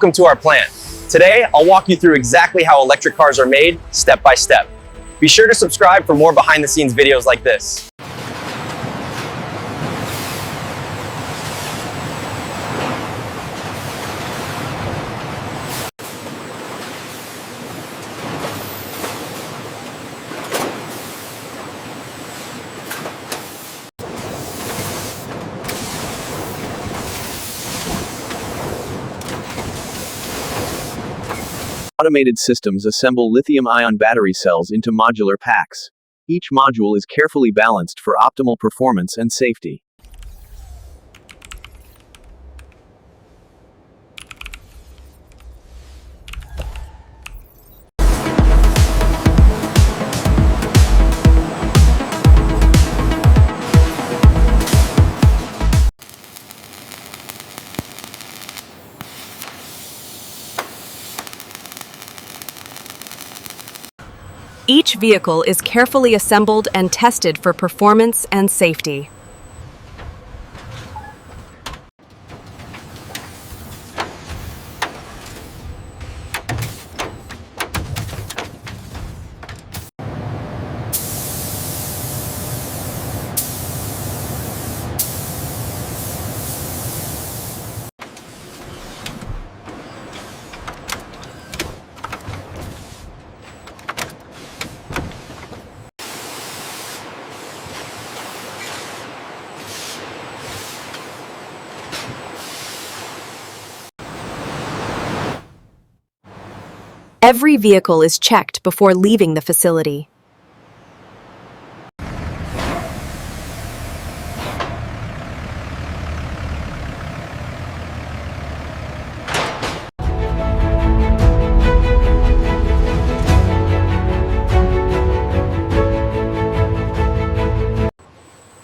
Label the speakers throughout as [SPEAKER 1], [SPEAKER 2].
[SPEAKER 1] Welcome to our plant. Today, I'll walk you through exactly how electric cars are made, step by step. Be sure to subscribe for more behind-the-scenes videos like this.
[SPEAKER 2] Automated systems assemble lithium-ion battery cells into modular packs. Each module is carefully balanced for optimal performance and safety.
[SPEAKER 3] Each vehicle is carefully assembled and tested for performance and safety. Every vehicle is checked before leaving the facility.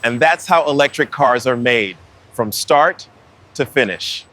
[SPEAKER 1] And that's how electric cars are made, from start to finish.